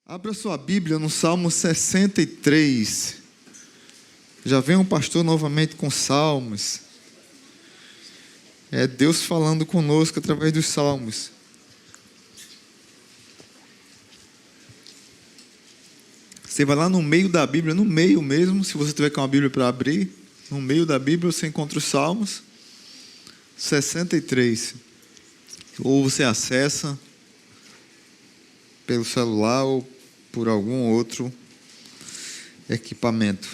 Abra sua Bíblia no Salmo 63. Já vem um pastor novamente com salmos. É Deus falando conosco através dos salmos. Você vai lá no meio da Bíblia, no meio mesmo, se você tiver com a Bíblia para abrir, no meio da Bíblia você encontra os salmos 63. Ou você acessa pelo celular ou por algum outro equipamento.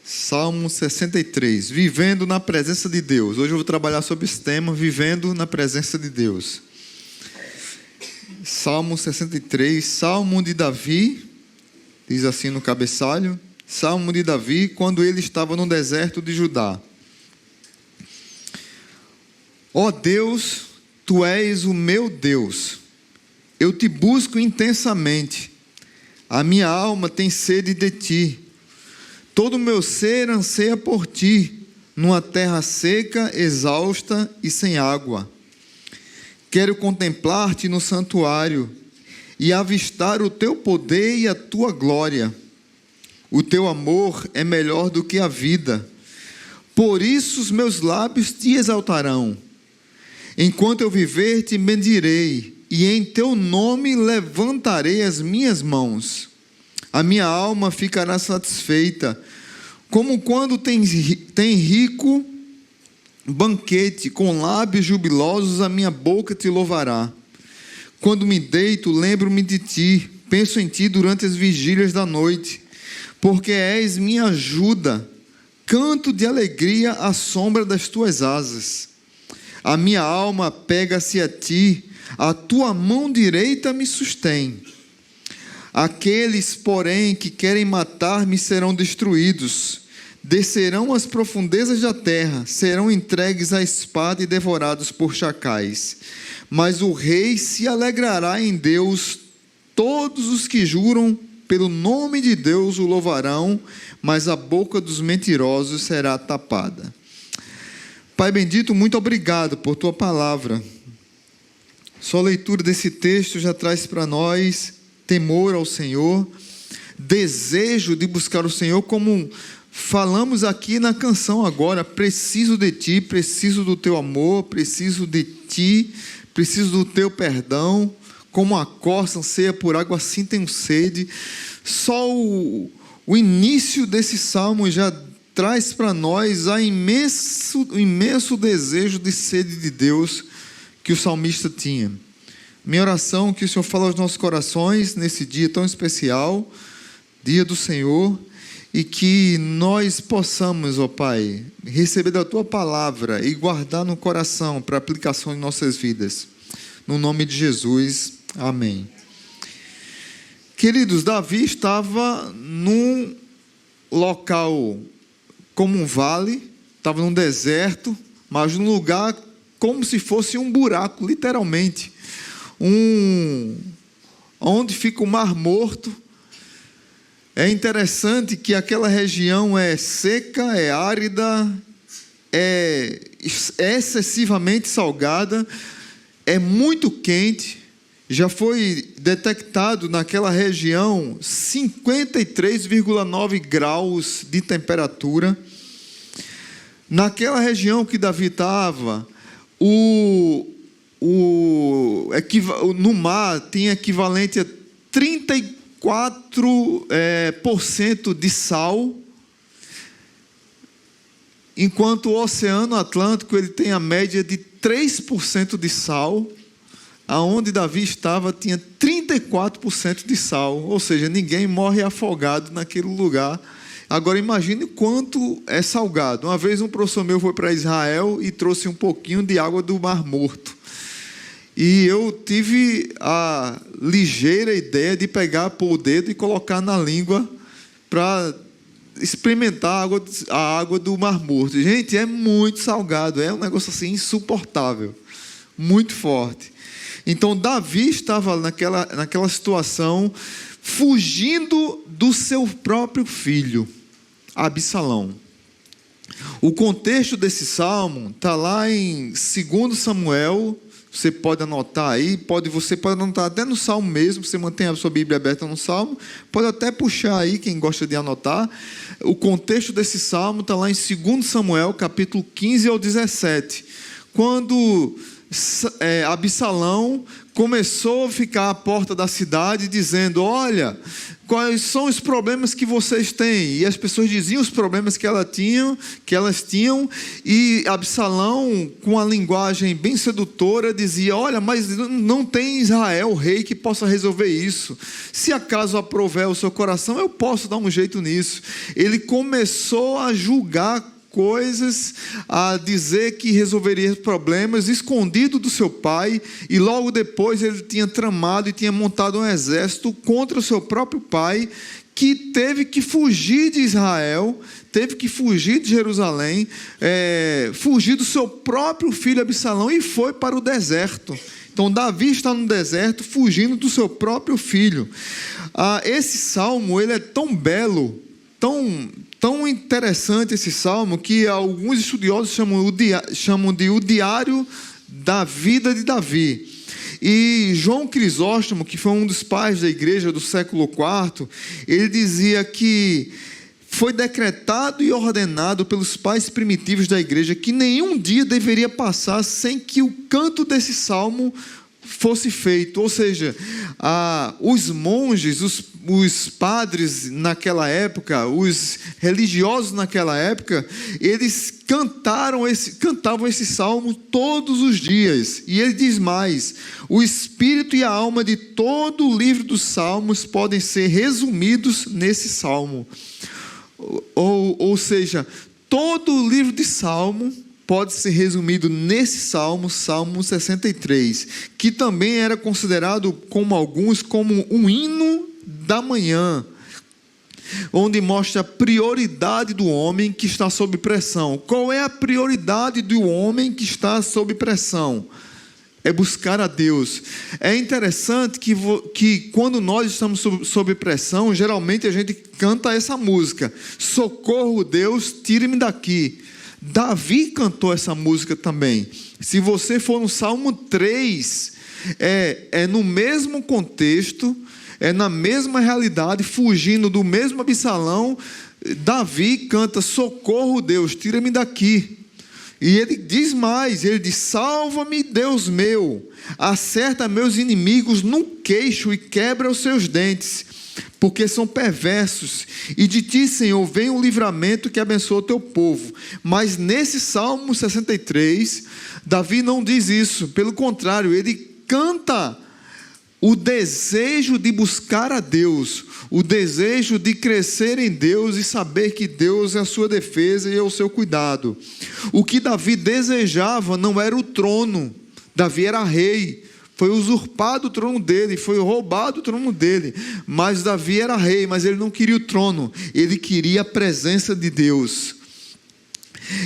Salmo 63, vivendo na presença de Deus. Hoje eu vou trabalhar sobre esse tema, vivendo na presença de Deus. Salmo 63, Salmo de Davi, diz assim no cabeçalho, Salmo de Davi, quando ele estava no deserto de Judá. Ó Deus, Tu és o meu Deus, eu te busco intensamente, a minha alma tem sede de Ti, todo o meu ser anseia por Ti, numa terra seca, exausta e sem água. Quero contemplar-te no santuário e avistar o Teu poder e a Tua glória. O Teu amor é melhor do que a vida, por isso os meus lábios Te exaltarão. Enquanto eu viver, Te bendirei, e em Teu nome levantarei as minhas mãos. A minha alma ficará satisfeita, como quando tem rico banquete, com lábios jubilosos a minha boca Te louvará. Quando me deito, lembro-me de Ti, penso em Ti durante as vigílias da noite, porque és minha ajuda, canto de alegria à sombra das Tuas asas. A minha alma pega-se a Ti, a Tua mão direita me sustém. Aqueles, porém, que querem matar-me serão destruídos, descerão às profundezas da terra, serão entregues à espada e devorados por chacais. Mas o rei se alegrará em Deus, todos os que juram pelo nome de Deus o louvarão, mas a boca dos mentirosos será tapada. Pai bendito, muito obrigado por Tua palavra. Só a leitura desse texto já traz para nós temor ao Senhor, desejo de buscar o Senhor, como falamos aqui na canção agora. Preciso de Ti, preciso do Teu amor, preciso de Ti, preciso do Teu perdão. Como a corça anseia por água, assim tenho sede. Só o início desse salmo já traz para nós o imenso desejo de sede de Deus que o salmista tinha. Minha oração é que o Senhor fale aos nossos corações nesse dia tão especial, dia do Senhor, e que nós possamos, ó Pai, receber da Tua palavra e guardar no coração para aplicação em nossas vidas. No nome de Jesus, amém. Queridos, Davi estava num local como um vale, estava num deserto, mas num lugar como se fosse um buraco, literalmente. Onde fica o Mar Morto. É interessante que aquela região é seca, é árida, é excessivamente salgada, é muito quente. Já foi detectado naquela região 53,9 graus de temperatura. Naquela região que Davi estava, no mar tem equivalente a 34% de sal, enquanto o Oceano Atlântico ele tem a média de 3% de sal. Aonde Davi estava tinha 34% de sal, ou seja, ninguém morre afogado naquele lugar. Agora imagine o quanto é salgado. Uma vez um professor meu foi para Israel e trouxe um pouquinho de água do Mar Morto. E eu tive a ligeira ideia de pôr o dedo e colocar na língua para experimentar a água do Mar Morto. Gente, é muito salgado, é um negócio assim insuportável, muito forte. Então Davi estava naquela situação, fugindo do seu próprio filho, Absalão. O contexto desse salmo está lá em 2 Samuel, Você pode anotar aí, você pode anotar até no Salmo mesmo, você mantém a sua Bíblia aberta no Salmo, pode até puxar aí, quem gosta de anotar. O contexto desse Salmo está lá em 2 Samuel, capítulo 15 ao 17, quando Absalão começou a ficar à porta da cidade dizendo: olha, quais são os problemas que vocês têm? E as pessoas diziam os problemas que elas tinham, e Absalão, com a linguagem bem sedutora, dizia: olha, mas não tem em Israel rei que possa resolver isso. Se acaso aprover o seu coração, eu posso dar um jeito nisso. Ele começou a julgar coisas, a dizer que resolveria problemas escondido do seu pai, e logo depois ele tinha tramado e tinha montado um exército contra o seu próprio pai, que teve que fugir de Israel, teve que fugir de Jerusalém, fugir do seu próprio filho Absalão, e foi para o deserto. Então Davi está no deserto fugindo do seu próprio filho. Esse salmo, ele é tão belo, tão interessante esse salmo, que alguns estudiosos chamam de o diário da vida de Davi. E João Crisóstomo, que foi um dos pais da igreja do século IV, ele dizia que foi decretado e ordenado pelos pais primitivos da igreja que nenhum dia deveria passar sem que o canto desse salmo fosse feito. Ou seja, os monges, os padres naquela época, os religiosos naquela época, eles cantavam esse salmo todos os dias. E ele diz mais: o espírito e a alma de todo o livro dos salmos podem ser resumidos nesse salmo. Ou seja, todo o livro de salmo pode ser resumido nesse salmo, Salmo 63, que também era considerado como alguns como um hino da manhã, onde mostra a prioridade do homem que está sob pressão. Qual é a prioridade do homem que está sob pressão? É buscar a Deus. É interessante que quando nós estamos sob pressão, geralmente a gente canta essa música: socorro, Deus, tire-me daqui. Davi cantou essa música também. Se você for no Salmo 3, é no mesmo contexto, é na mesma realidade, fugindo do mesmo Absalão. Davi canta: socorro, Deus, tira-me daqui. E ele diz mais, ele diz: salva-me, Deus meu, acerta meus inimigos no queixo e quebra os seus dentes, porque são perversos, e de ti, Senhor, vem o livramento que abençoa o teu povo. Mas nesse Salmo 63, Davi não diz isso, pelo contrário, ele canta o desejo de buscar a Deus, o desejo de crescer em Deus e saber que Deus é a sua defesa e é o seu cuidado. O que Davi desejava não era o trono. Davi era rei, foi usurpado o trono dele, foi roubado o trono dele, mas Davi era rei, mas ele não queria o trono, ele queria a presença de Deus.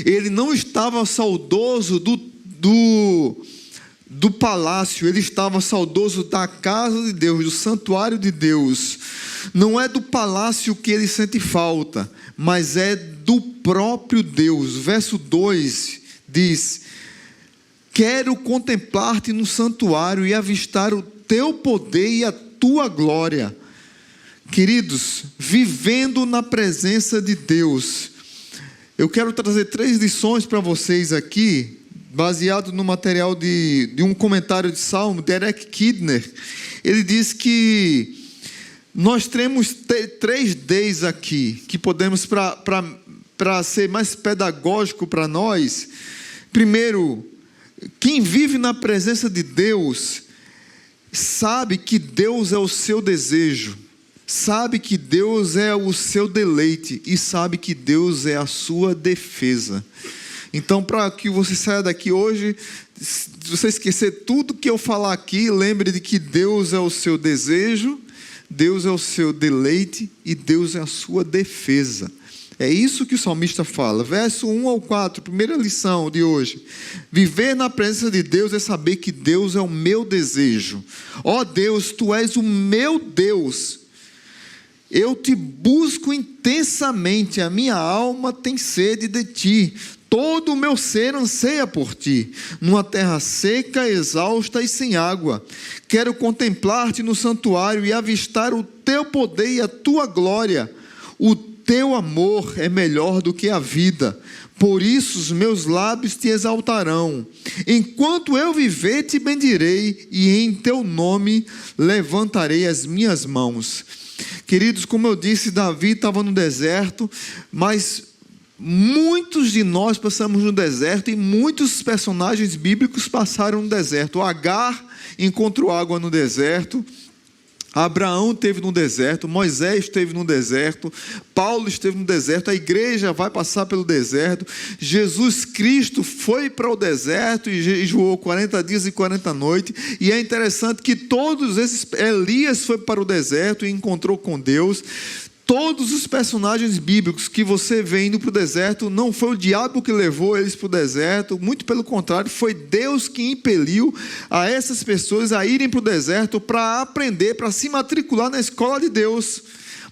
Ele não estava saudoso do palácio, ele estava saudoso da casa de Deus, do santuário de Deus. Não é do palácio que ele sente falta, mas é do próprio Deus. Verso 2 diz: quero contemplar-te no santuário e avistar o teu poder e a tua glória. Queridos, vivendo na presença de Deus, eu quero trazer 3 lições para vocês aqui, baseado no material de um comentário de Salmo, Derek Kidner. Ele diz que nós temos 3 Ds aqui, que podemos, para ser mais pedagógico para nós. Primeiro, quem vive na presença de Deus, sabe que Deus é o seu desejo, sabe que Deus é o seu deleite, e sabe que Deus é a sua defesa. Então, para que você saia daqui hoje, se você esquecer tudo que eu falar aqui, lembre de que Deus é o seu desejo, Deus é o seu deleite e Deus é a sua defesa. É isso que o salmista fala. Verso 1 ao 4, primeira lição de hoje. Viver na presença de Deus é saber que Deus é o meu desejo. Ó Deus, tu és o meu Deus. Eu te busco intensamente, a minha alma tem sede de ti. Todo o meu ser anseia por ti, numa terra seca, exausta e sem água. Quero contemplar-te no santuário e avistar o teu poder e a tua glória. O teu amor é melhor do que a vida, por isso os meus lábios te exaltarão. Enquanto eu viver, te bendirei, e em teu nome levantarei as minhas mãos. Queridos, como eu disse, Davi estava no deserto, mas muitos de nós passamos no deserto e muitos personagens bíblicos passaram no deserto. Agar encontrou água no deserto, Abraão esteve no deserto, Moisés esteve no deserto, Paulo esteve no deserto, a igreja vai passar pelo deserto, Jesus Cristo foi para o deserto e jejuou 40 dias e 40 noites, e é interessante que todos esses, Elias foi para o deserto e encontrou com Deus. Todos os personagens bíblicos que você vê indo para o deserto, não foi o diabo que levou eles para o deserto, muito pelo contrário, foi Deus que impeliu a essas pessoas a irem para o deserto para aprender, para se matricular na escola de Deus.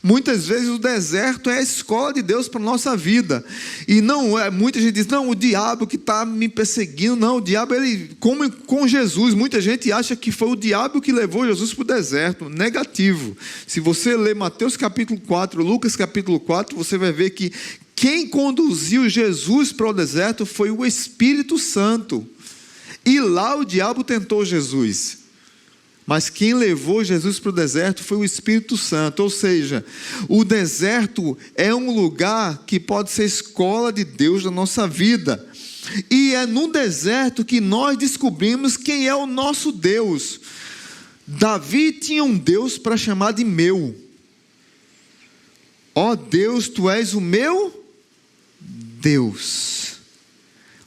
Muitas vezes o deserto é a escola de Deus para a nossa vida, e não é, muita gente diz, não, o diabo que está me perseguindo, não, o diabo, ele, como com Jesus, muita gente acha que foi o diabo que levou Jesus para o deserto. Negativo. Se você ler Mateus capítulo 4, Lucas capítulo 4, você vai ver que quem conduziu Jesus para o deserto foi o Espírito Santo, e lá o diabo tentou Jesus. Mas quem levou Jesus para o deserto foi o Espírito Santo. Ou seja, o deserto é um lugar que pode ser escola de Deus na nossa vida. E é no deserto que nós descobrimos quem é o nosso Deus. Davi tinha um Deus para chamar de meu. Ó Deus, tu és o meu Deus.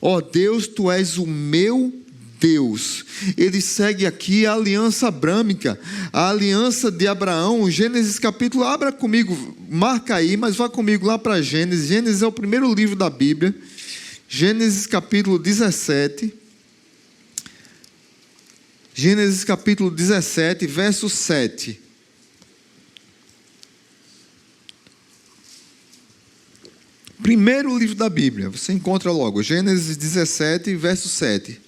Ó Deus, tu és o meu Deus. Ele segue aqui a aliança abrâmica, a aliança de Abraão. Gênesis capítulo, abra comigo, marca aí, mas vá comigo lá para Gênesis. Gênesis é o primeiro livro da Bíblia. Gênesis capítulo 17. Gênesis capítulo 17, verso 7. Primeiro livro da Bíblia, você encontra logo, Gênesis 17, verso 7.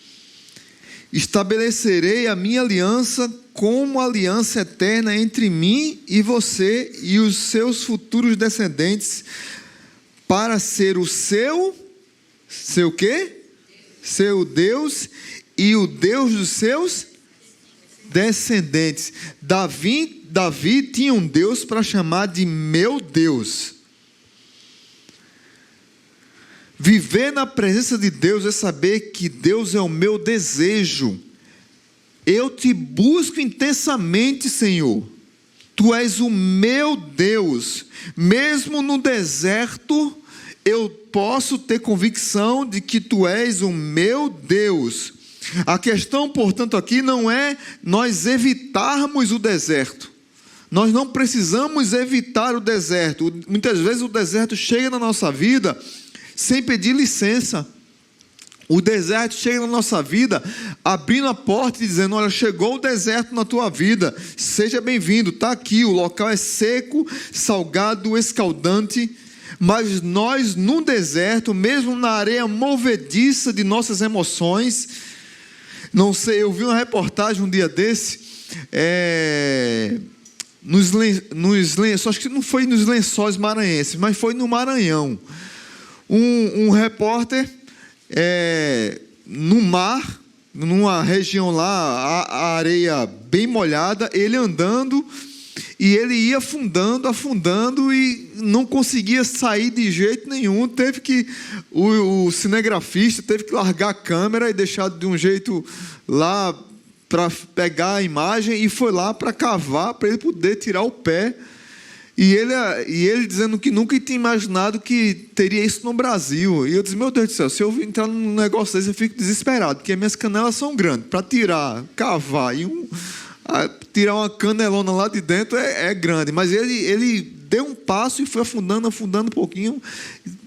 Estabelecerei a minha aliança como aliança eterna entre mim e você e os seus futuros descendentes, para ser o seu quê? Seu Deus e o Deus dos seus descendentes. Davi tinha um Deus para chamar de meu Deus. Viver na presença de Deus é saber que Deus é o meu desejo. Eu te busco intensamente, Senhor. Tu és o meu Deus. Mesmo no deserto, eu posso ter convicção de que tu és o meu Deus. A questão, portanto, aqui não é nós evitarmos o deserto. Nós não precisamos evitar o deserto. Muitas vezes o deserto chega na nossa vida sem pedir licença. O deserto chega na nossa vida abrindo a porta e dizendo: olha, chegou o deserto na tua vida, seja bem-vindo, está aqui, o local é seco, salgado, escaldante. Mas nós no deserto, mesmo na areia movediça de nossas emoções, não sei, eu vi uma reportagem um dia desse, acho que não foi nos Lençóis Maranhenses, mas foi no Maranhão. Um repórter no mar, numa região lá, a areia bem molhada, ele andando, e ele ia afundando e não conseguia sair de jeito nenhum. Teve que, o cinegrafista teve que largar a câmera e deixar de um jeito lá para pegar a imagem, e foi lá para cavar, para ele poder tirar o pé. E ele dizendo que nunca tinha imaginado que teria isso no Brasil. E eu disse: meu Deus do céu, se eu entrar num negócio desse, eu fico desesperado, porque minhas canelas são grandes. Para tirar, cavar e tirar uma canelona lá de dentro é grande. Mas ele deu um passo e foi afundando um pouquinho.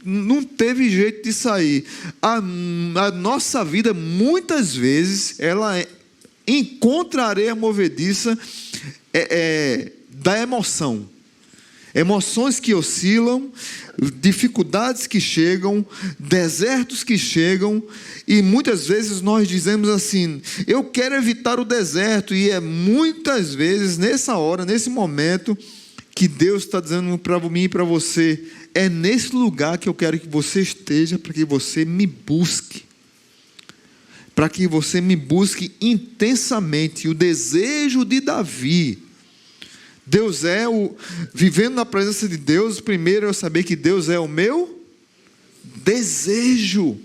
Não teve jeito de sair. A nossa vida, muitas vezes, ela encontra areia movediça da emoção. emoções que oscilam, dificuldades que chegam, desertos que chegam, e muitas vezes nós dizemos assim: eu quero evitar o deserto, e é muitas vezes nessa hora, nesse momento, que Deus está dizendo para mim e para você: é nesse lugar que eu quero que você esteja, para que você me busque. Para que você me busque intensamente. O desejo de Davi. Deus vivendo na presença de Deus, primeiro eu saber que Deus é o meu desejo.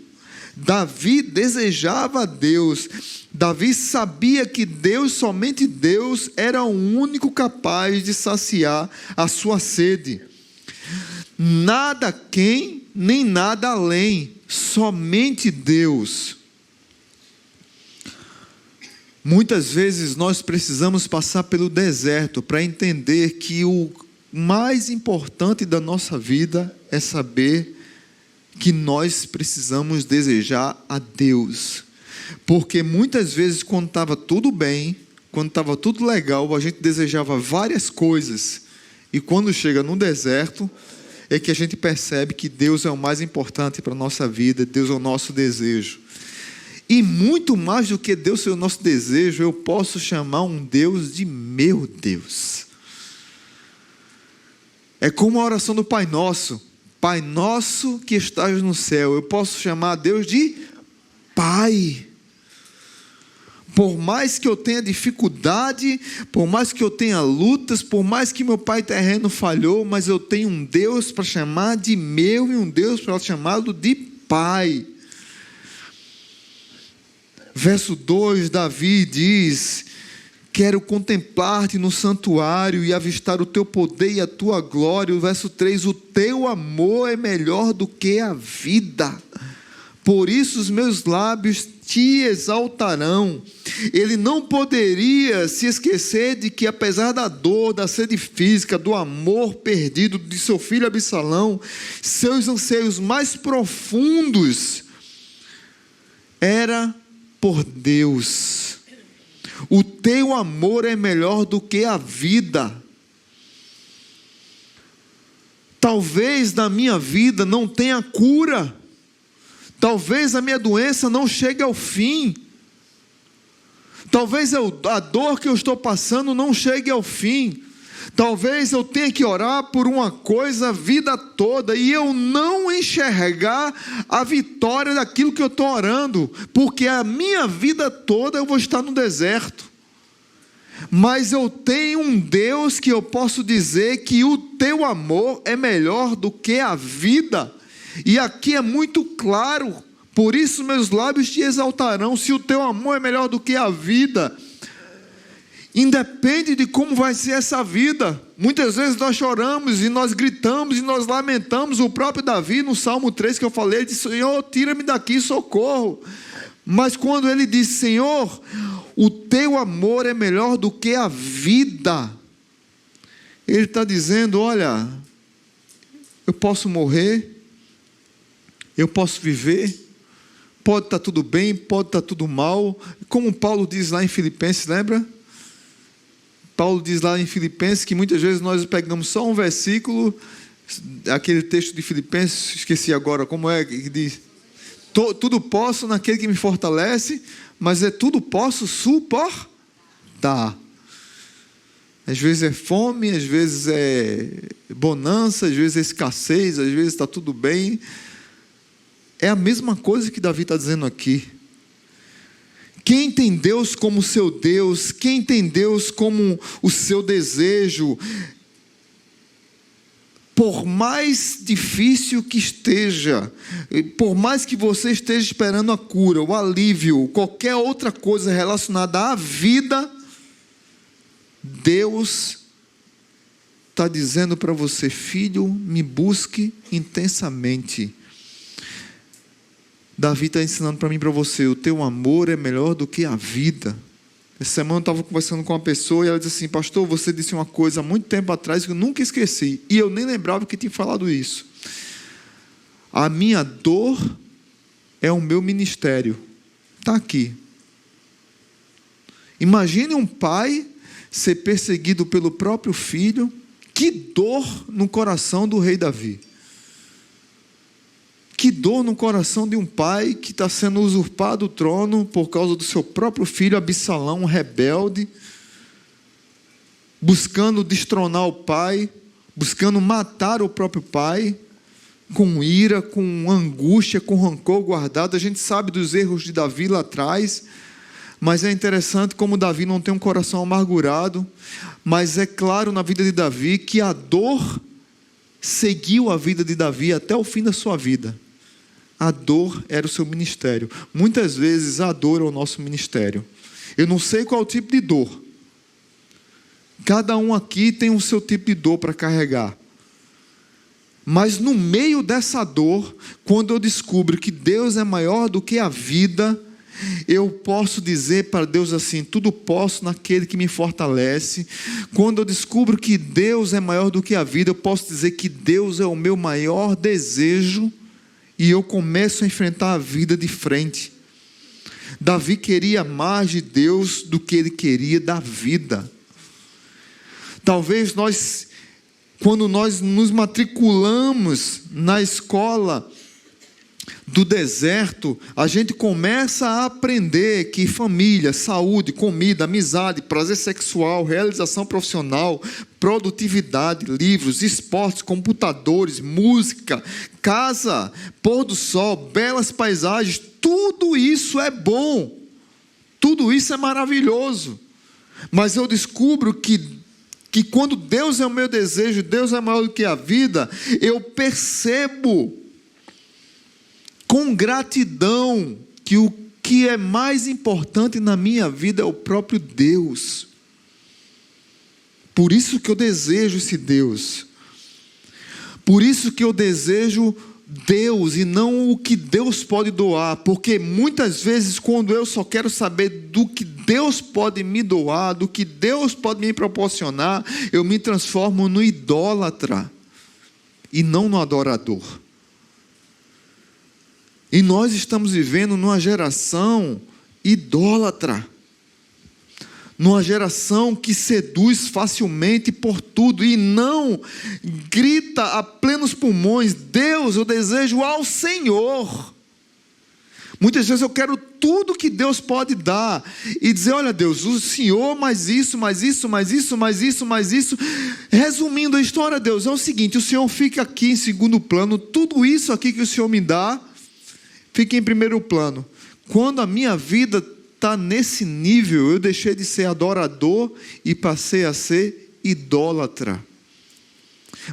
Davi desejava a Deus. Davi sabia que Deus, somente Deus, era o único capaz de saciar a sua sede. Nada quem, nem nada além, somente Deus. Muitas vezes nós precisamos passar pelo deserto para entender que o mais importante da nossa vida é saber que nós precisamos desejar a Deus. Porque muitas vezes, quando estava tudo bem, quando estava tudo legal, a gente desejava várias coisas. E quando chega no deserto, é que a gente percebe que Deus é o mais importante para a nossa vida, Deus é o nosso desejo. E muito mais do que Deus ser o nosso desejo, eu posso chamar um Deus de meu Deus. É como a oração do Pai Nosso. Pai Nosso que estás no céu. Eu posso chamar Deus de Pai. Por mais que eu tenha dificuldade, por mais que eu tenha lutas, por mais que meu pai terreno falhou, mas eu tenho um Deus para chamar de meu e um Deus para chamá-lo de Pai. Verso 2, Davi diz: quero contemplar-te no santuário e avistar o teu poder e a tua glória. O verso 3, o teu amor é melhor do que a vida. Por isso os meus lábios te exaltarão. Ele não poderia se esquecer de que, apesar da dor, da sede física, do amor perdido de seu filho Absalão, seus anseios mais profundos era por Deus. O teu amor é melhor do que a vida. Talvez na minha vida não tenha cura. Talvez a minha doença não chegue ao fim. Talvez a dor que eu estou passando não chegue ao fim. Talvez eu tenha que orar por uma coisa a vida toda e eu não enxergar a vitória daquilo que eu estou orando, porque a minha vida toda eu vou estar no deserto. Mas eu tenho um Deus que eu posso dizer que o teu amor é melhor do que a vida. E aqui é muito claro: por isso meus lábios te exaltarão. Se o teu amor é melhor do que a vida, independe de como vai ser essa vida. Muitas vezes nós choramos e nós gritamos e nós lamentamos. O próprio Davi, no Salmo 3 que eu falei, ele disse: Senhor, tira-me daqui, socorro. Mas quando ele disse: Senhor, o teu amor é melhor do que a vida, ele está dizendo: olha, eu posso morrer, eu posso viver, pode estar tudo bem, pode estar tudo mal. Como Paulo diz lá em Filipenses, lembra? Paulo diz lá em Filipenses que muitas vezes nós pegamos só um versículo, aquele texto de Filipenses, esqueci agora como é, que diz: tudo posso naquele que me fortalece, mas é tudo posso suportar. Às vezes é fome, às vezes é bonança, às vezes é escassez, às vezes está tudo bem. É a mesma coisa que Davi está dizendo aqui. Quem tem Deus como seu Deus, quem tem Deus como o seu desejo, por mais difícil que esteja, por mais que você esteja esperando a cura, o alívio, qualquer outra coisa relacionada à vida, Deus está dizendo para você: filho, me busque intensamente. Davi está ensinando para mim e para você: o teu amor é melhor do que a vida. Essa semana eu estava conversando com uma pessoa e ela disse assim: pastor, você disse uma coisa há muito tempo atrás que eu nunca esqueci, e eu nem lembrava que tinha falado isso. A minha dor é o meu ministério. Está aqui. Imagine um pai ser perseguido pelo próprio filho, Que dor no coração do rei Davi. Que dor no coração de um pai que está sendo usurpado o trono por causa do seu próprio filho Absalão, um rebelde, buscando destronar o pai, buscando matar o próprio pai, com ira, com angústia, com rancor guardado. A gente sabe dos erros de Davi lá atrás, mas é interessante como Davi não tem um coração amargurado, mas é claro na vida de Davi que a dor seguiu a vida de Davi até o fim da sua vida. A dor era o seu ministério. Muitas vezes a dor é o nosso ministério. Eu não sei qual tipo de dor. Cada um aqui tem o seu tipo de dor para carregar. Mas no meio dessa dor, quando eu descubro que Deus é maior do que a vida, eu posso dizer para Deus assim: tudo posso naquele que me fortalece. Quando eu descubro que Deus é maior do que a vida, eu posso dizer que Deus é o meu maior desejo. E eu começo a enfrentar a vida de frente. Davi queria mais de Deus do que ele queria da vida. Talvez quando nós nos matriculamos na escola do deserto, a gente começa a aprender que família, saúde, comida, amizade, prazer sexual, realização profissional, produtividade, livros, esportes, computadores, música, casa, pôr do sol, belas paisagens, tudo isso é bom, tudo isso é maravilhoso. Mas eu descubro que quando Deus é o meu desejo, Deus é maior do que a vida, eu percebo com gratidão que o que é mais importante na minha vida é o próprio Deus. Por isso que eu desejo esse Deus. Por isso que eu desejo Deus e não o que Deus pode doar. Porque muitas vezes quando eu só quero saber do que Deus pode me doar, do que Deus pode me proporcionar, eu me transformo no idólatra e não no adorador. E nós estamos vivendo numa geração idólatra. Numa geração que seduz facilmente por tudo e não grita a plenos pulmões: Deus, eu desejo ao Senhor. Muitas vezes eu quero tudo que Deus pode dar e dizer: olha Deus, o Senhor mais isso, mais isso, mais isso, mais isso, mais isso. Resumindo a história, Deus, é o seguinte: o Senhor fica aqui em segundo plano, tudo isso aqui que o Senhor me dá fica em primeiro plano. Quando a minha vida está nesse nível, eu deixei de ser adorador e passei a ser idólatra.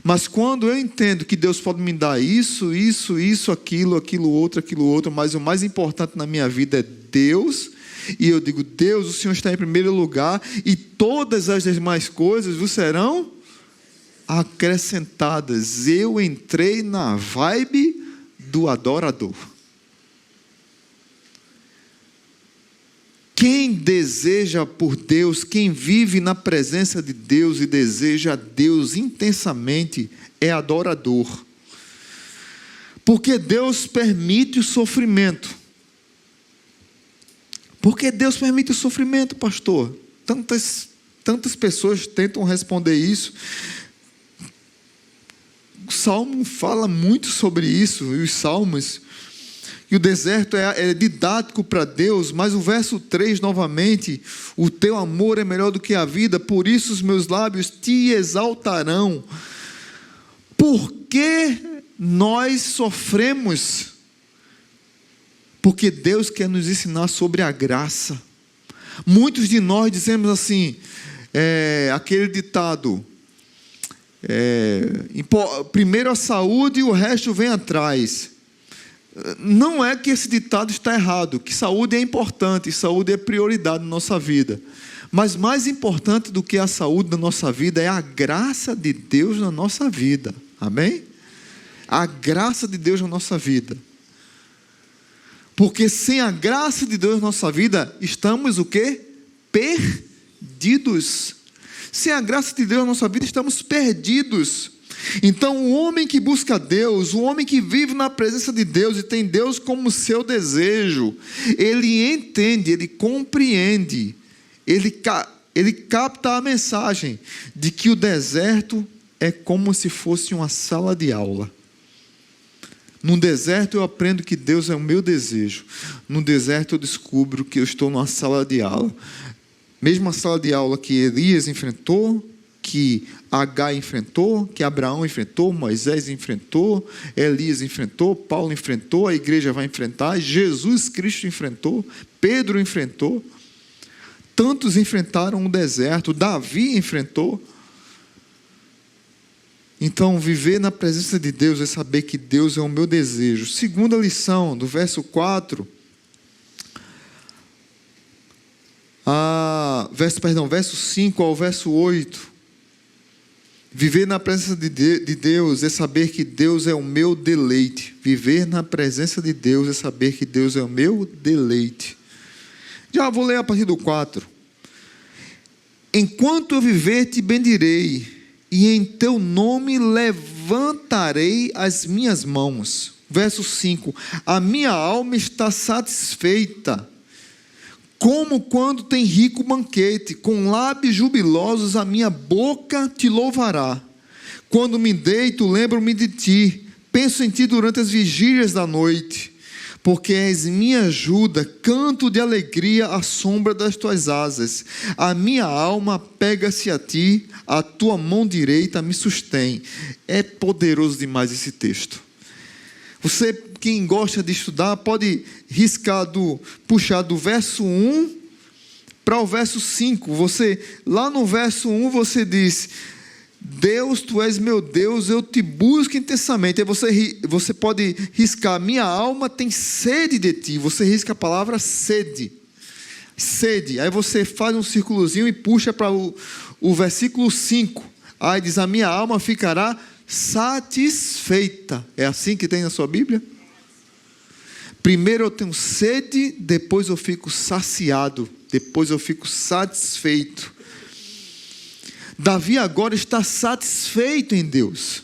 Mas quando eu entendo que Deus pode me dar isso, aquilo outro, mas o mais importante na minha vida é Deus, e eu digo: Deus, o Senhor está em primeiro lugar, e todas as demais coisas vos serão acrescentadas. Eu entrei na vibe do adorador. Quem deseja por Deus, quem vive na presença de Deus e deseja a Deus intensamente, é adorador. Porque Deus permite o sofrimento. Por que Deus permite o sofrimento, pastor? Tantas pessoas tentam responder isso. O Salmo fala muito sobre isso, e os Salmos. E o deserto é didático para Deus, mas o verso 3 novamente: o teu amor é melhor do que a vida, por isso os meus lábios te exaltarão. Por que nós sofremos? Porque Deus quer nos ensinar sobre a graça. Muitos de nós dizemos assim, aquele ditado: primeiro a saúde e o resto vem atrás. Não é que esse ditado está errado, que saúde é importante, saúde é prioridade na nossa vida. Mas mais importante do que a saúde da nossa vida é a graça de Deus na nossa vida. Amém? A graça de Deus na nossa vida. Porque sem a graça de Deus na nossa vida, estamos o quê? Perdidos. Sem a graça de Deus na nossa vida, estamos perdidos. Então o homem que busca Deus, o homem que vive na presença de Deus e tem Deus como seu desejo, ele entende, ele compreende, ele capta a mensagem de que o deserto é como se fosse uma sala de aula. No deserto eu aprendo que Deus é o meu desejo. No deserto eu descubro que eu estou numa sala de aula. Mesma sala de aula que Elias enfrentou, que Agar enfrentou, que Abraão enfrentou, Moisés enfrentou, Elias enfrentou, Paulo enfrentou, a igreja vai enfrentar, Jesus Cristo enfrentou, Pedro enfrentou. Tantos enfrentaram o deserto, Davi enfrentou. Então, viver na presença de Deus é saber que Deus é o meu desejo. Segunda lição, do verso 4, verso 5 ao verso 8. Viver na presença de Deus é saber que Deus é o meu deleite. Viver na presença de Deus é saber que Deus é o meu deleite. Já vou ler a partir do 4. Enquanto eu viver, te bendirei, e em teu nome levantarei as minhas mãos. Verso 5. A minha alma está satisfeita, como quando tem rico banquete, com lábios jubilosos a minha boca te louvará. Quando me deito, lembro-me de ti, penso em ti durante as vigílias da noite, porque és minha ajuda, canto de alegria à sombra das tuas asas. A minha alma pega-se a ti, a tua mão direita me sustém. É poderoso demais esse texto. Você, quem gosta de estudar, pode puxar do verso 1 para o verso 5. Lá no verso 1 você diz: Deus, tu és meu Deus, eu te busco intensamente. Aí você pode riscar: minha alma tem sede de ti. Você risca a palavra sede. Sede. Aí você faz um círculozinho e puxa para o versículo 5. Aí diz: a minha alma ficará satisfeita. É assim que tem na sua Bíblia? Primeiro eu tenho sede, depois eu fico saciado, depois eu fico satisfeito. Davi agora está satisfeito em Deus.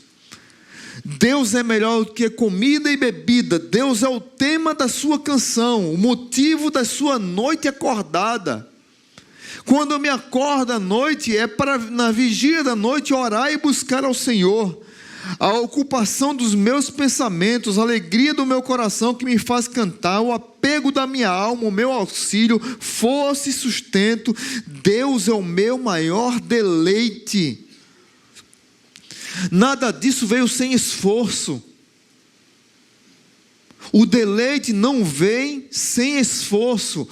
Deus é melhor do que comida e bebida. Deus é o tema da sua canção, o motivo da sua noite acordada. Quando eu me acordo à noite, é para, na vigília da noite, orar e buscar ao Senhor. A ocupação dos meus pensamentos, a alegria do meu coração que me faz cantar, o apego da minha alma, o meu auxílio, força e sustento. Deus é o meu maior deleite. Nada disso veio sem esforço. O deleite não vem sem esforço.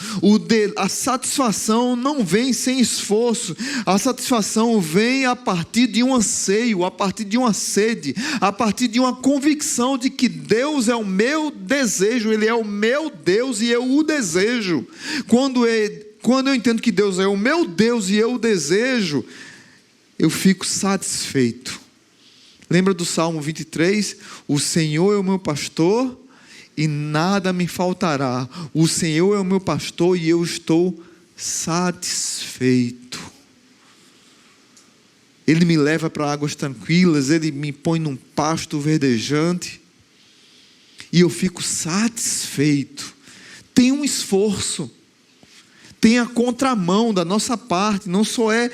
A satisfação não vem sem esforço. A satisfação vem a partir de um anseio, a partir de uma sede, a partir de uma convicção de que Deus é o meu desejo. Ele é o meu Deus e eu o desejo. Quando eu entendo que Deus é o meu Deus e eu o desejo, eu fico satisfeito. Lembra do Salmo 23? O Senhor é o meu pastor e nada me faltará. O Senhor é o meu pastor e eu estou satisfeito. Ele me leva para águas tranquilas, Ele me põe num pasto verdejante e eu fico satisfeito. Tem um esforço, tem a contramão da nossa parte. Não só é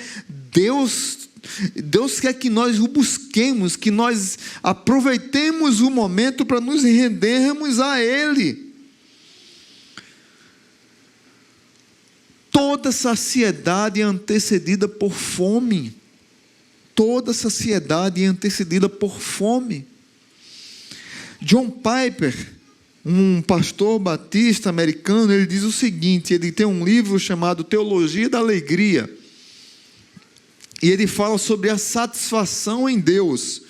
Deus quer que nós o busquemos, que nós aproveitemos o momento para nos rendermos a Ele. Toda saciedade é antecedida por fome. Toda saciedade é antecedida por fome. John Piper, um pastor batista americano, ele diz o seguinte, ele tem um livro chamado Teologia da Alegria. E ele fala sobre a satisfação em Deus.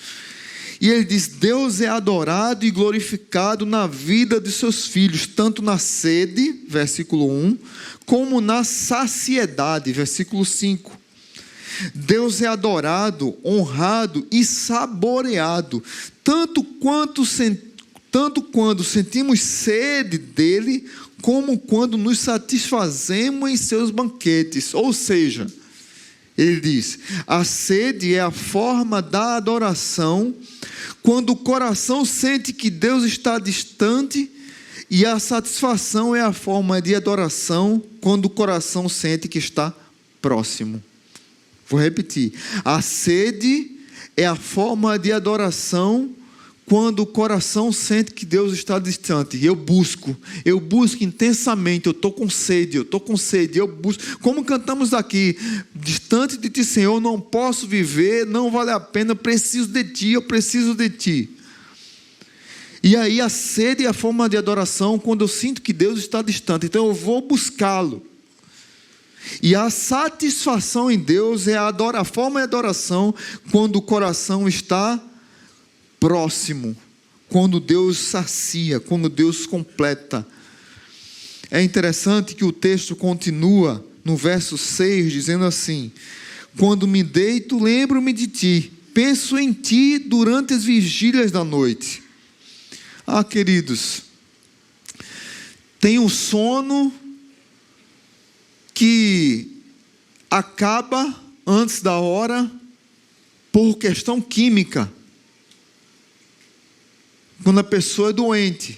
E ele diz: Deus é adorado e glorificado na vida de seus filhos, tanto na sede, versículo 1, como na saciedade, versículo 5. Deus é adorado, honrado e saboreado, tanto quando sentimos sede dele, como quando nos satisfazemos em seus banquetes. Ou seja, ele diz: a sede é a forma da adoração, quando o coração sente que Deus está distante, e a satisfação é a forma de adoração, quando o coração sente que está próximo. Vou repetir: a sede é a forma de adoração quando o coração sente que Deus está distante. Eu busco intensamente, eu estou com sede, eu busco. Como cantamos aqui, distante de ti, Senhor, não posso viver, não vale a pena, eu preciso de ti. E aí a sede é a forma de adoração quando eu sinto que Deus está distante, então eu vou buscá-lo. E a satisfação em Deus é a forma de adoração quando o coração está próximo, quando Deus sacia, quando Deus completa. É interessante que o texto continua no verso 6, dizendo assim: quando me deito, lembro-me de ti, penso em ti durante as vigílias da noite. Queridos, tem um sono que acaba antes da hora por questão química. Quando a pessoa é doente,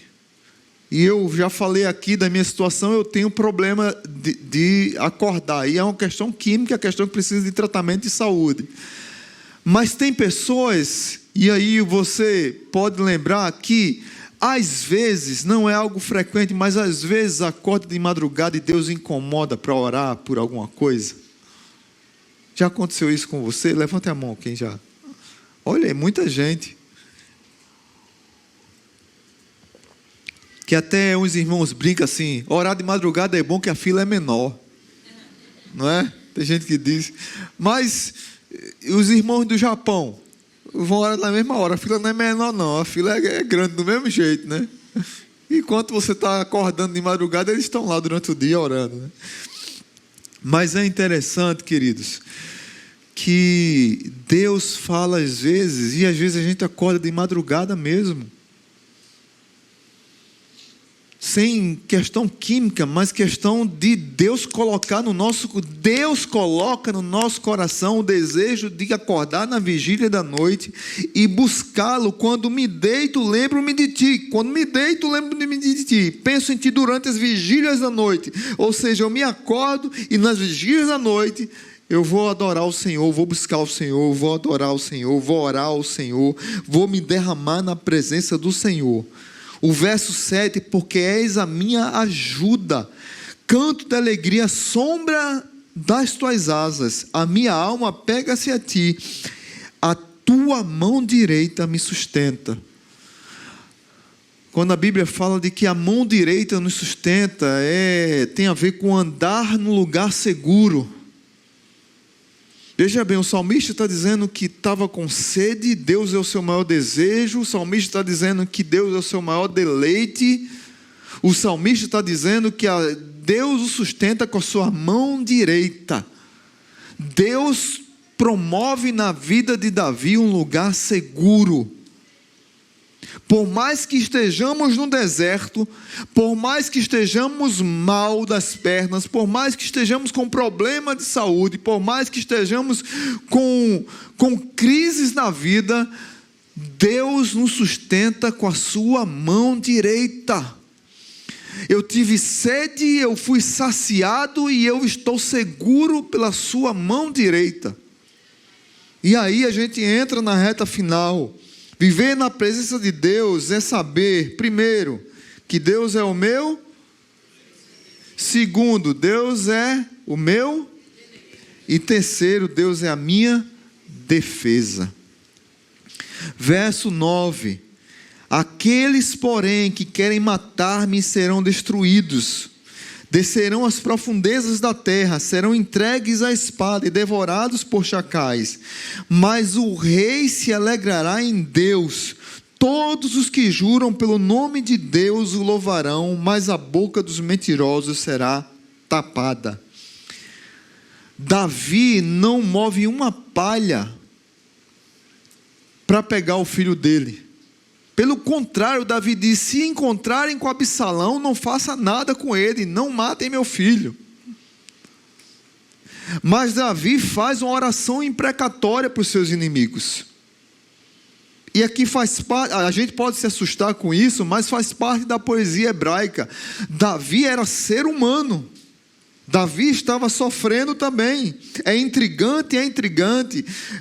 e eu já falei aqui da minha situação, eu tenho problema de acordar, e é uma questão química, é uma questão que precisa de tratamento de saúde. Mas tem pessoas, e aí você pode lembrar que, às vezes, não é algo frequente, mas às vezes acorda de madrugada e Deus incomoda para orar por alguma coisa. Já aconteceu isso com você? Levante a mão, quem já? Olha, é muita gente. Que até uns irmãos brincam assim: orar de madrugada é bom que a fila é menor. Não é? Tem gente que diz. Mas os irmãos do Japão vão orar na mesma hora. A fila não é menor não, a fila é grande do mesmo jeito, né? Enquanto você está acordando de madrugada, eles estão lá durante o dia orando, né? Mas é interessante, queridos, que Deus fala às vezes, e às vezes a gente acorda de madrugada mesmo, sem questão química, mas questão de Deus colocar Deus coloca no nosso coração o desejo de acordar na vigília da noite e buscá-lo. Quando me deito, lembro-me de ti. Quando me deito, lembro-me de ti. Penso em ti durante as vigílias da noite. Ou seja, eu me acordo e nas vigílias da noite eu vou adorar o Senhor, vou buscar o Senhor, vou adorar o Senhor, vou orar ao Senhor, vou me derramar na presença do Senhor. O verso 7, porque és a minha ajuda, canto de alegria, sombra das tuas asas, a minha alma pega-se a ti, a tua mão direita me sustenta. Quando a Bíblia fala de que a mão direita nos sustenta, tem a ver com andar num lugar seguro. Veja bem, o salmista está dizendo que estava com sede, Deus é o seu maior desejo. O salmista está dizendo que Deus é o seu maior deleite. O salmista está dizendo que Deus o sustenta com a sua mão direita. Deus promove na vida de Davi um lugar seguro. Por mais que estejamos no deserto, por mais que estejamos mal das pernas, por mais que estejamos com problema de saúde, por mais que estejamos com crises na vida, Deus nos sustenta com a sua mão direita. Eu tive sede, eu fui saciado e eu estou seguro pela sua mão direita. E aí a gente entra na reta final. Viver na presença de Deus é saber, primeiro, que Deus é o meu. Segundo, Deus é o meu. E terceiro, Deus é a minha defesa. Verso 9. Aqueles, porém, que querem matar-me serão destruídos. Descerão às profundezas da terra, serão entregues à espada e devorados por chacais. Mas o rei se alegrará em Deus. Todos os que juram pelo nome de Deus o louvarão, mas a boca dos mentirosos será tapada. Davi não move uma palha para pegar o filho dele. Pelo contrário, Davi diz: se encontrarem com Absalão, não faça nada com ele, não matem meu filho. Mas Davi faz uma oração imprecatória para os seus inimigos. E aqui faz parte, a gente pode se assustar com isso, mas faz parte da poesia hebraica. Davi era ser humano. Davi estava sofrendo também. É intrigante,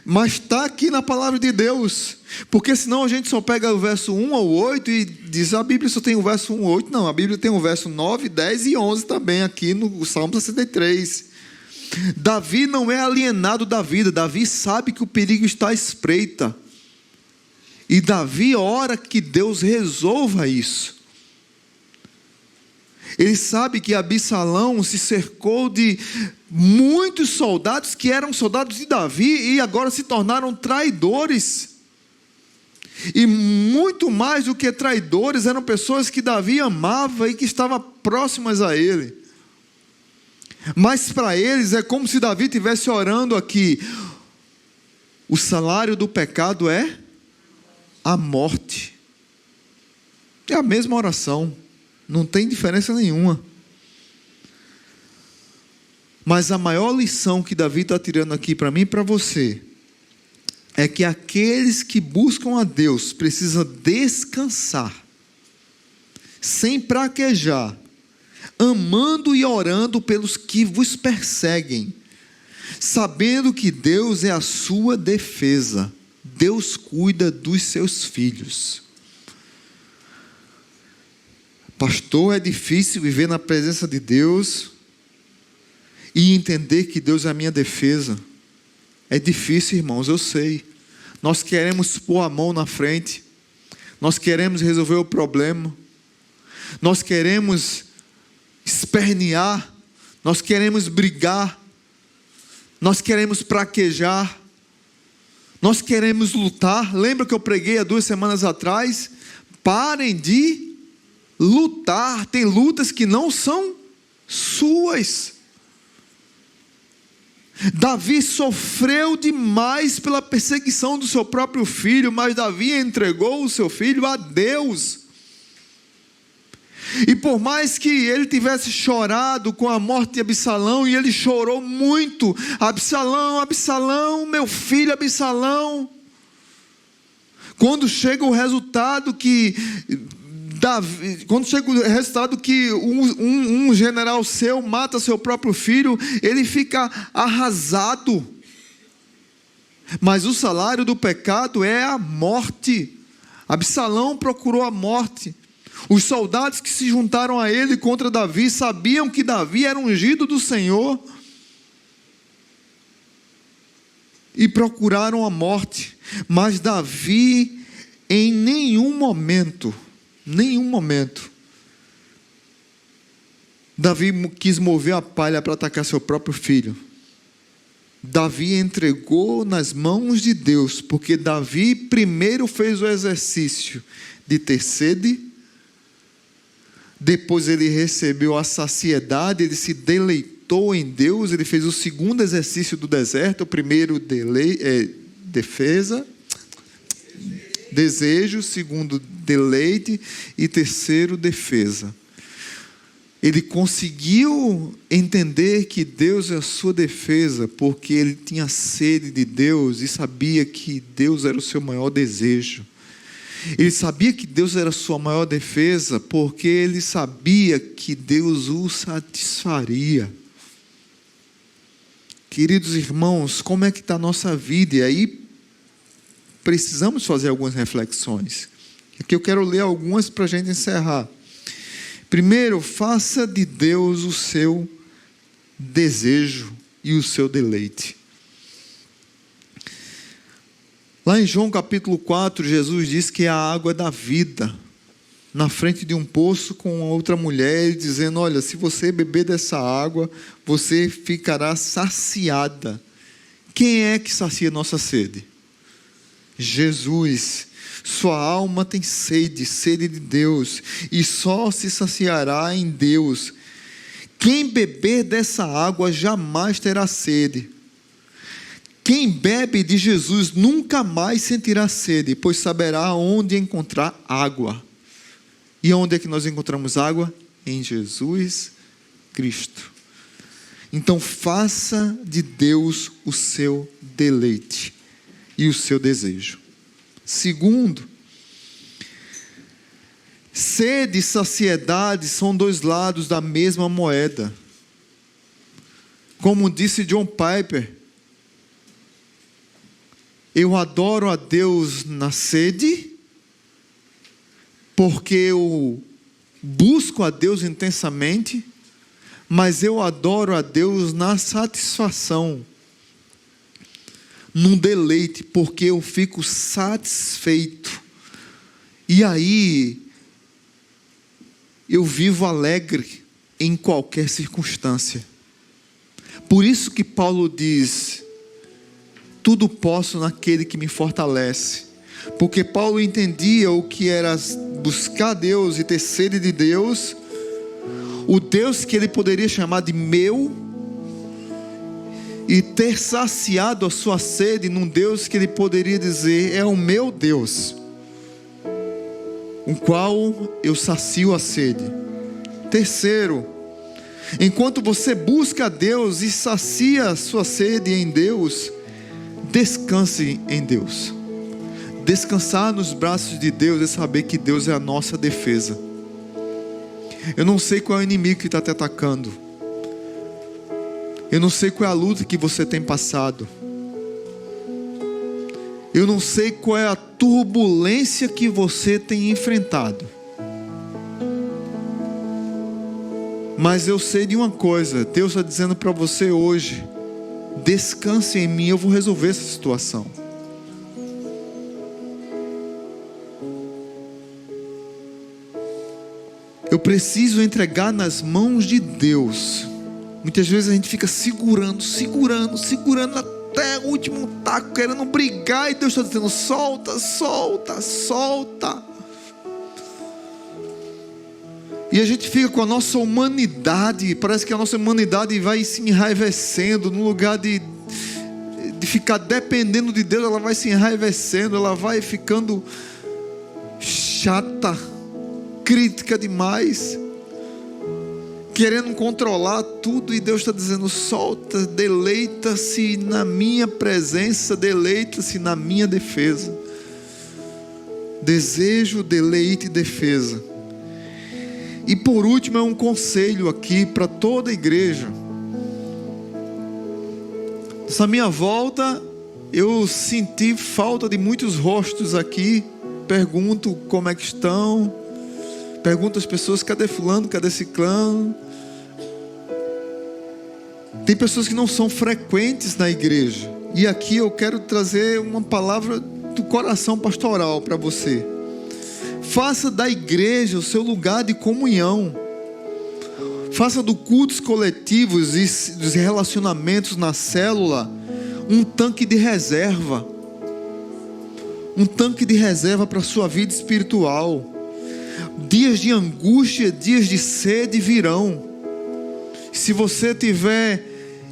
mas está aqui na palavra de Deus. Porque senão a gente só pega o verso 1 ao 8 e diz: a Bíblia só tem o verso 1 ao 8. Não, a Bíblia tem o verso 9, 10 e 11 também, aqui no Salmo 63. Davi não é alienado da vida. Davi sabe que o perigo está à espreita. E Davi ora que Deus resolva isso. Ele sabe que Absalão se cercou de muitos soldados que eram soldados de Davi e agora se tornaram traidores. E muito mais do que traidores, eram pessoas que Davi amava e que estavam próximas a ele. Mas para eles é como se Davi estivesse orando aqui: o salário do pecado é a morte. É a mesma oração. Não tem diferença nenhuma. Mas a maior lição que Davi está tirando aqui para mim e para você é que aqueles que buscam a Deus precisam descansar, sem praquejar, amando e orando pelos que vos perseguem, sabendo que Deus é a sua defesa. Deus cuida dos seus filhos. Pastor, é difícil viver na presença de Deus e entender que Deus é a minha defesa. É difícil, irmãos, eu sei. Nós queremos pôr a mão na frente. Nós queremos resolver o problema. Nós queremos espernear. Nós queremos brigar. Nós queremos praquejar. Nós queremos lutar. Lembra que eu preguei há 2 semanas atrás? Parem de lutar. Tem lutas que não são suas. Davi sofreu demais pela perseguição do seu próprio filho, mas Davi entregou o seu filho a Deus. E por mais que ele tivesse chorado com a morte de Absalão, e ele chorou muito: Absalão, Absalão, meu filho Absalão. Quando chega o resultado que um general seu mata seu próprio filho, ele fica arrasado. Mas o salário do pecado é a morte. Absalão procurou a morte. Os soldados que se juntaram a ele contra Davi sabiam que Davi era ungido do Senhor e procuraram a morte. Mas Davi, em nenhum momento, Davi quis mover a palha para atacar seu próprio filho. Davi entregou nas mãos de Deus, porque Davi primeiro fez o exercício de ter sede, depois ele recebeu a saciedade, ele se deleitou em Deus, ele fez o segundo exercício do deserto, o primeiro desejo, segundo deleite e terceiro defesa. Ele conseguiu entender que Deus é a sua defesa, porque ele tinha sede de Deus e sabia que Deus era o seu maior desejo. Ele sabia que Deus era a sua maior defesa, porque ele sabia que Deus o satisfaria. Queridos irmãos, como é que está a nossa vida? E aí precisamos fazer algumas reflexões. Aqui eu quero ler algumas para a gente encerrar. Primeiro, faça de Deus o seu desejo e o seu deleite. Lá em João capítulo 4, Jesus diz que a água da vida, na frente de um poço com outra mulher, dizendo: olha, se você beber dessa água, você ficará saciada. Quem é que sacia nossa sede? Jesus. Sua alma tem sede de Deus, e só se saciará em Deus. Quem beber dessa água jamais terá sede. Quem bebe de Jesus nunca mais sentirá sede, pois saberá onde encontrar água. E onde é que nós encontramos água? Em Jesus Cristo. Então faça de Deus o seu deleite e o seu desejo. Segundo, sede e saciedade são 2 lados da mesma moeda. Como disse John Piper, eu adoro a Deus na sede, porque eu busco a Deus intensamente, mas eu adoro a Deus na satisfação, num deleite, porque eu fico satisfeito. E aí, eu vivo alegre em qualquer circunstância. Por isso que Paulo diz: tudo posso naquele que me fortalece. Porque Paulo entendia o que era buscar Deus e ter sede de Deus, o Deus que ele poderia chamar de meu, e ter saciado a sua sede num Deus que ele poderia dizer: é o meu Deus, o qual eu sacio a sede. Terceiro, enquanto você busca a Deus e sacia a sua sede em Deus, descanse em Deus. Descansar nos braços de Deus é saber que Deus é a nossa defesa. Eu não sei qual é o inimigo que está te atacando. Eu não sei qual é a luta que você tem passado. Eu não sei qual é a turbulência que você tem enfrentado. Mas eu sei de uma coisa: Deus está dizendo para você hoje: descanse em mim, eu vou resolver essa situação. Eu preciso entregar nas mãos de Deus. Muitas vezes a gente fica segurando até o último taco, querendo brigar, e Deus está dizendo: solta, solta, solta. E a gente fica com a nossa humanidade, parece que a nossa humanidade vai se enraivecendo, no lugar de ficar dependendo de Deus, ela vai se enraivecendo, ela vai ficando chata, crítica demais, querendo controlar tudo. E Deus está dizendo: solta, deleita-se na minha presença, deleita-se na minha defesa. Desejo, deleite e defesa. E por último, é um conselho aqui para toda a igreja. Nessa minha volta, eu senti falta de muitos rostos aqui. Pergunto como é que estão. Pergunto às pessoas: cadê fulano, cadê ciclano? Tem pessoas que não são frequentes na igreja. E aqui eu quero trazer uma palavra do coração pastoral para você. Faça da igreja o seu lugar de comunhão. Faça do cultos coletivos e dos relacionamentos na célula um tanque de reserva. Um tanque de reserva para a sua vida espiritual. Dias de angústia, dias de sede virão. Se você estiver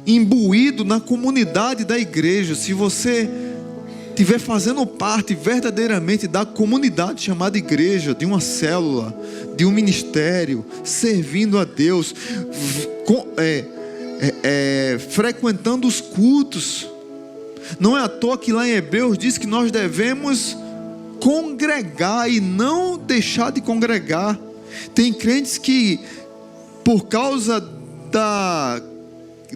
imbuído na comunidade da igreja, se você estiver fazendo parte verdadeiramente da comunidade chamada igreja, de uma célula, de um ministério, servindo a Deus, frequentando os cultos. Não é à toa que lá em Hebreus diz que nós devemos congregar e não deixar de congregar. Tem crentes que, por causa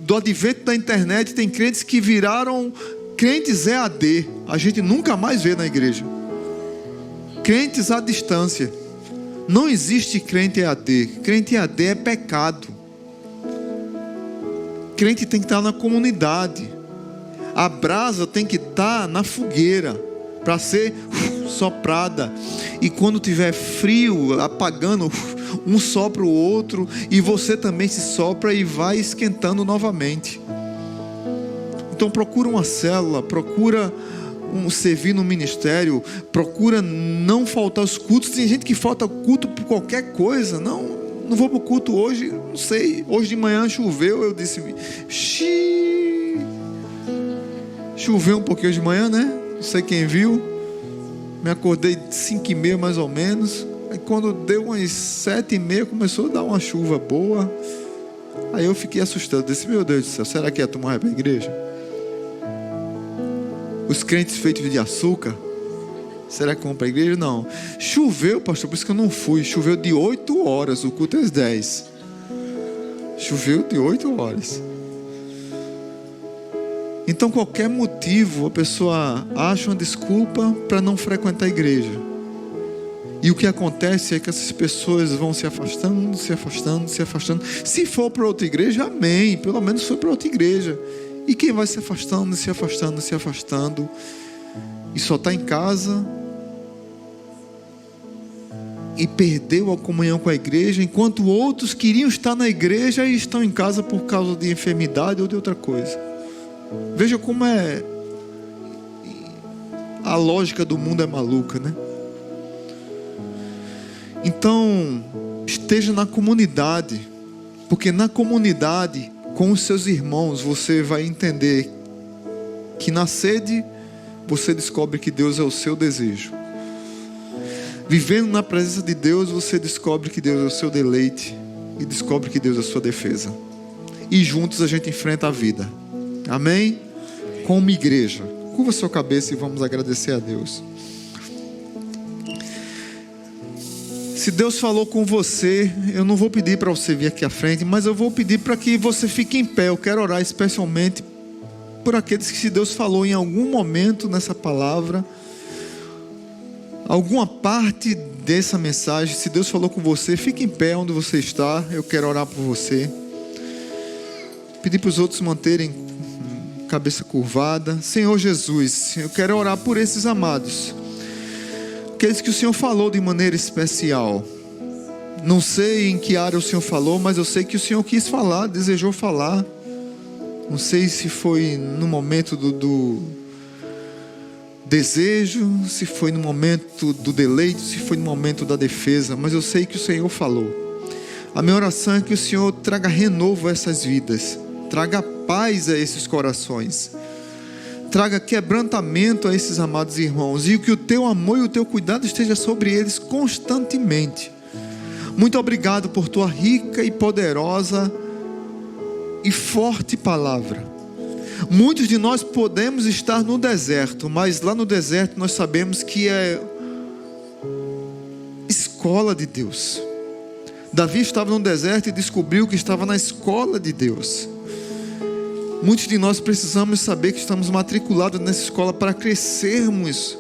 do advento da internet, tem crentes que viraram crentes EAD. A gente nunca mais vê na igreja. Crentes à distância. Não existe crente EAD. Crente EAD é pecado. Crente tem que estar na comunidade. A brasa tem que estar na fogueira para ser soprada. E quando tiver frio, apagando, um sopra o outro, e você também se sopra e vai esquentando novamente. Então procura uma célula, procura servir no ministério, procura não faltar os cultos. Tem gente que falta culto por qualquer coisa. Não vou para o culto hoje, não sei. Hoje de manhã choveu, eu disse: choveu um pouquinho de manhã, né? Não sei quem viu. Me acordei 5h30 mais ou menos. Aí quando deu umas 7h30 começou a dar uma chuva boa. Aí eu fiquei assustado. Disse: meu Deus do céu, será que a turma vai para a igreja? Os crentes feitos de açúcar, será que vão para a igreja? Não. Choveu, pastor, por isso que eu não fui. Choveu de 8 horas, o culto é às 10. Choveu de 8 horas. Então qualquer motivo a pessoa acha uma desculpa para não frequentar a igreja. E o que acontece é que essas pessoas vão se afastando, se afastando, se afastando. Se for para outra igreja, amém, pelo menos foi para outra igreja. E quem vai se afastando, se afastando, se afastando, e só está em casa e perdeu a comunhão com a igreja, enquanto outros queriam estar na igreja e estão em casa por causa de enfermidade ou de outra coisa. Veja como a lógica do mundo é maluca, né? Então, esteja na comunidade, porque na comunidade, com os seus irmãos, você vai entender que na sede você descobre que Deus é o seu desejo. Vivendo na presença de Deus, você descobre que Deus é o seu deleite e descobre que Deus é a sua defesa. E juntos a gente enfrenta a vida. Amém? Como igreja. Curva sua cabeça e vamos agradecer a Deus. Se Deus falou com você, eu não vou pedir para você vir aqui à frente, mas eu vou pedir para que você fique em pé. Eu quero orar especialmente por aqueles que, se Deus falou em algum momento nessa palavra, alguma parte dessa mensagem, se Deus falou com você, fique em pé onde você está. Eu quero orar por você. Pedir para os outros manterem cabeça curvada. Senhor Jesus, eu quero orar por esses amados, aqueles que o Senhor falou de maneira especial. Não sei em que área o Senhor falou, mas eu sei que o Senhor quis falar, desejou falar. Não sei se foi no momento do desejo, se foi no momento do deleite, se foi no momento da defesa, mas eu sei que o Senhor falou. A minha oração é que o Senhor traga renovo a essas vidas, traga paz a esses corações, traga quebrantamento a esses amados irmãos, e que o teu amor e o teu cuidado esteja sobre eles constantemente. Muito obrigado por tua rica e poderosa e forte palavra. Muitos de nós podemos estar no deserto, mas lá no deserto nós sabemos que é escola de Deus. Davi estava no deserto e descobriu que estava na escola de Deus. Muitos de nós precisamos saber que estamos matriculados nessa escola para crescermos,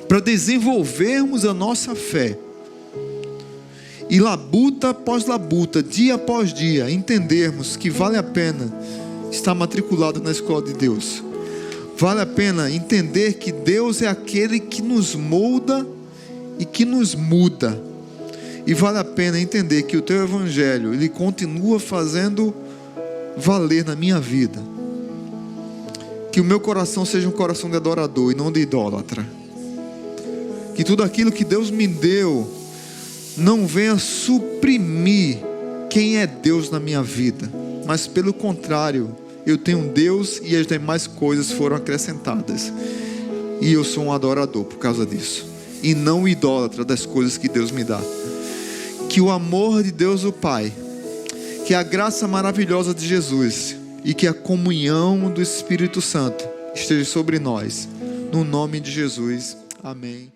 para desenvolvermos a nossa fé. E labuta após labuta, dia após dia, entendermos que vale a pena estar matriculado na escola de Deus. Vale a pena entender que Deus é aquele que nos molda e que nos muda. E vale a pena entender que o teu evangelho, ele continua fazendo valer na minha vida. Que o meu coração seja um coração de adorador e não de idólatra. Que tudo aquilo que Deus me deu não venha suprimir quem é Deus na minha vida, mas pelo contrário, eu tenho Deus e as demais coisas foram acrescentadas, e eu sou um adorador por causa disso, e não idólatra das coisas que Deus me dá. Que o amor de Deus o Pai, que a graça maravilhosa de Jesus e que a comunhão do Espírito Santo esteja sobre nós, no nome de Jesus, amém.